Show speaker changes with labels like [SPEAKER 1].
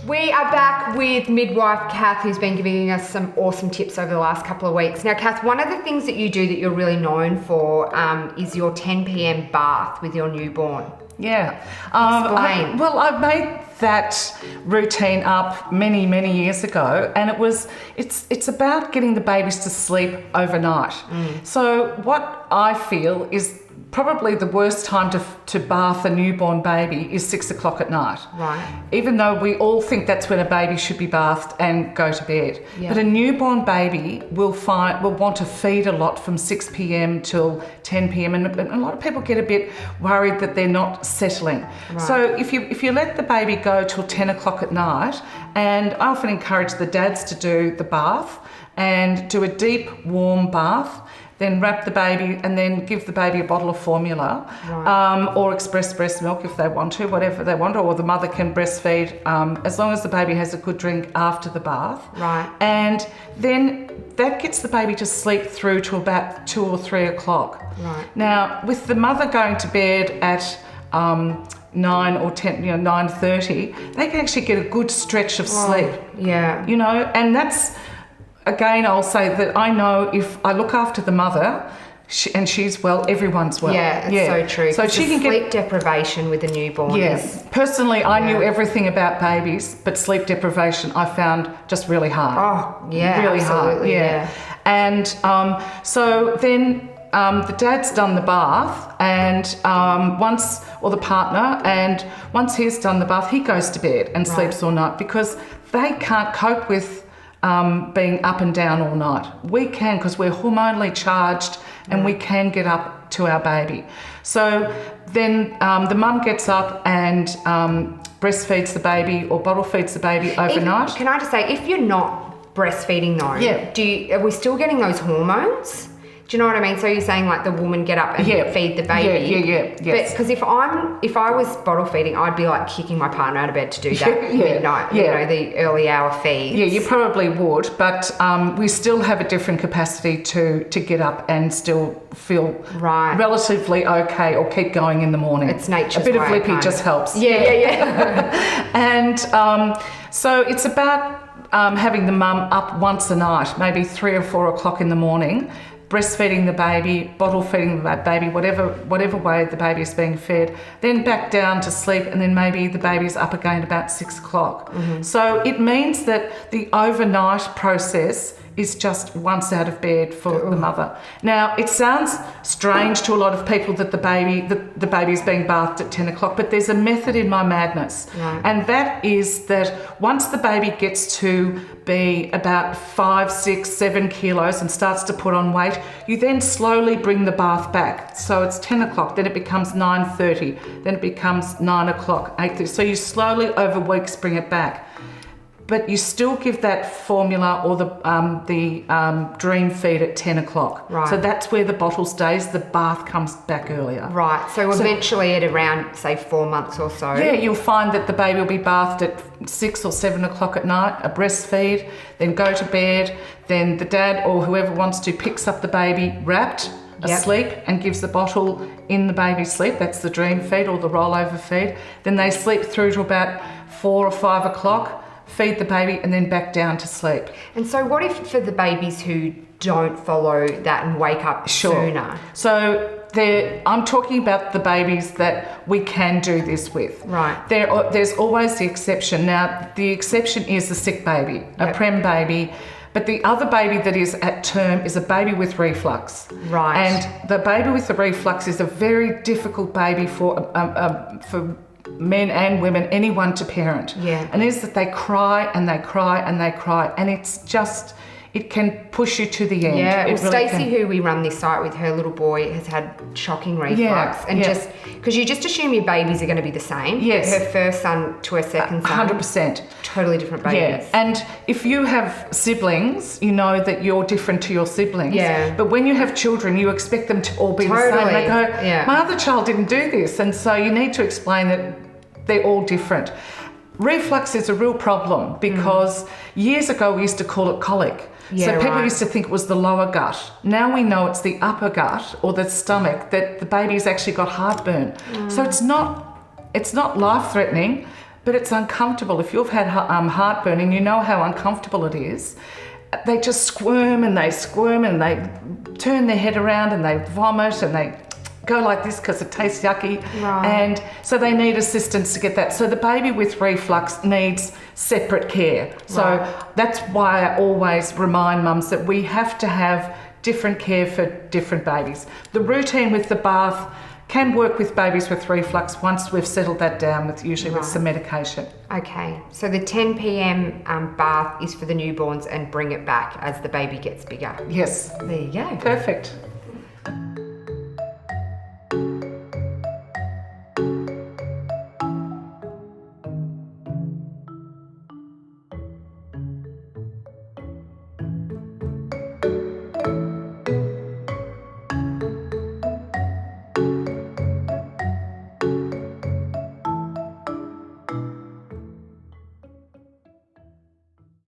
[SPEAKER 1] We are back with midwife Kath, who's been giving us some awesome tips over the last couple of weeks. Now, Kath, one of the things that you do that you're really known for is your 10 p.m. bath with your newborn.
[SPEAKER 2] Yeah.
[SPEAKER 1] Explain.
[SPEAKER 2] I've made that routine up many, many years ago, and it's about getting the babies to sleep overnight. So what I feel is probably the worst time to bath a newborn baby is 6 o'clock at night.
[SPEAKER 1] Right.
[SPEAKER 2] Even though we all think that's when a baby should be bathed and go to bed.
[SPEAKER 1] Yeah.
[SPEAKER 2] But a newborn baby will want to feed a lot from 6 p.m. till 10 p.m. and a lot of people get a bit worried that they're not settling.
[SPEAKER 1] Right.
[SPEAKER 2] So if you let the baby go till 10 o'clock at night, and I often encourage the dads to do the bath and do a deep warm bath, then wrap the baby and then give the baby a bottle of formula,
[SPEAKER 1] right.
[SPEAKER 2] Or express breast milk if they want to, whatever they want, or the mother can breastfeed as long as the baby has a good drink after the bath.
[SPEAKER 1] Right.
[SPEAKER 2] And then that gets the baby to sleep through to about 2 or 3 o'clock.
[SPEAKER 1] Right.
[SPEAKER 2] Now, with the mother going to bed at 9 or 10, 9:30, they can actually get a good stretch of sleep.
[SPEAKER 1] Yeah.
[SPEAKER 2] And that's, again, I'll say that I know if I look after the mother and she's well, everyone's well.
[SPEAKER 1] Yeah, it's so true.
[SPEAKER 2] So she can
[SPEAKER 1] sleep deprivation with a newborn.
[SPEAKER 2] Yes. Personally, I knew everything about babies, but sleep deprivation I found just really hard.
[SPEAKER 1] Oh, yeah,
[SPEAKER 2] really hard.
[SPEAKER 1] Yeah.
[SPEAKER 2] And so then the dad's done the bath, and the partner, and once he's done the bath, he goes to bed and sleeps all night because they can't cope with being up and down all night. We can, because we're hormonally charged and we can get up to our baby. So then the mum gets up and breastfeeds the baby or bottle feeds the baby overnight.
[SPEAKER 1] Can I just say, if you're not breastfeeding though, are we still getting those hormones? Do you know what I mean? So you're saying like the woman get up and feed the baby.
[SPEAKER 2] Yeah.
[SPEAKER 1] But because if I was bottle feeding, I'd be like kicking my partner out of bed to do that at midnight. The early hour feeds.
[SPEAKER 2] Yeah, you probably would, but we still have a different capacity to get up and still feel relatively okay or keep going in the morning.
[SPEAKER 1] It's nature's
[SPEAKER 2] a bit of
[SPEAKER 1] way,
[SPEAKER 2] lippy just helps.
[SPEAKER 1] Yeah.
[SPEAKER 2] And so it's about having the mum up once a night, maybe 3 or 4 o'clock in the morning, breastfeeding the baby, bottle feeding the baby, whatever way the baby is being fed, then back down to sleep, and then maybe the baby's up again about 6 o'clock. So it means that the overnight process is just once out of bed for the mother. Now, it sounds strange to a lot of people that the baby is being bathed at 10 o'clock, but there's a method in my madness.
[SPEAKER 1] Right.
[SPEAKER 2] And that is that once the baby gets to be about 5, 6, 7 kilos and starts to put on weight, you then slowly bring the bath back. So it's 10 o'clock, then it becomes 9:30, then it becomes 9 o'clock, 8:30. So you slowly over weeks bring it back. But you still give that formula or the dream feed at 10 o'clock.
[SPEAKER 1] Right.
[SPEAKER 2] So that's where the bottle stays. The bath comes back earlier.
[SPEAKER 1] Right. So eventually at around, say, 4 months or so.
[SPEAKER 2] Yeah, you'll find that the baby will be bathed at 6 or 7 o'clock at night, a breastfeed, then go to bed. Then the dad or whoever wants to picks up the baby wrapped, asleep, and gives the bottle in the baby's sleep. That's the dream feed or the rollover feed. Then they sleep through to about 4 or 5 o'clock. Feed the baby and then back down to sleep.
[SPEAKER 1] And so what if for the babies who don't follow that and wake up sooner?
[SPEAKER 2] So I'm talking about the babies that we can do this with.
[SPEAKER 1] Right.
[SPEAKER 2] There's always the exception. Now, the exception is the sick baby, a prem baby. But the other baby that is at term is a baby with reflux.
[SPEAKER 1] Right.
[SPEAKER 2] And the baby with the reflux is a very difficult baby for men and women, anyone to parent.
[SPEAKER 1] Yeah.
[SPEAKER 2] And it is that they cry and they cry and they cry, and it's just, it can push you to the end.
[SPEAKER 1] Yeah, well,
[SPEAKER 2] really
[SPEAKER 1] Stacey, who we run this site with, her little boy has had shocking reflux. Just, because you just assume your babies are going to be the same.
[SPEAKER 2] Yes.
[SPEAKER 1] Her first son to her second son.
[SPEAKER 2] 100%.
[SPEAKER 1] Totally different babies.
[SPEAKER 2] Yeah, and if you have siblings, you know that you're different to your siblings.
[SPEAKER 1] Yeah.
[SPEAKER 2] But when you have children, you expect them to all be the same. They go, my other child didn't do this. And so you need to explain that they're all different. Reflux is a real problem because years ago we used to call it colic.
[SPEAKER 1] Yeah,
[SPEAKER 2] so people
[SPEAKER 1] right.
[SPEAKER 2] used to think it was the lower gut. Now we know it's the upper gut or the stomach that the baby's actually got heartburn. So it's not life-threatening, but it's uncomfortable. If you've had heartburn and you know how uncomfortable it is, they just squirm and they turn their head around and they vomit and they go like this because it tastes yucky.
[SPEAKER 1] Right.
[SPEAKER 2] And so they need assistance to get that. So the baby with reflux needs separate care. So that's why I always remind mums that we have to have different care for different babies. The routine with the bath can work with babies with reflux once we've settled that down usually with some medication.
[SPEAKER 1] Okay, so the 10 p.m. Bath is for the newborns and bring it back as the baby gets bigger.
[SPEAKER 2] Yes.
[SPEAKER 1] There you go.
[SPEAKER 2] Perfect.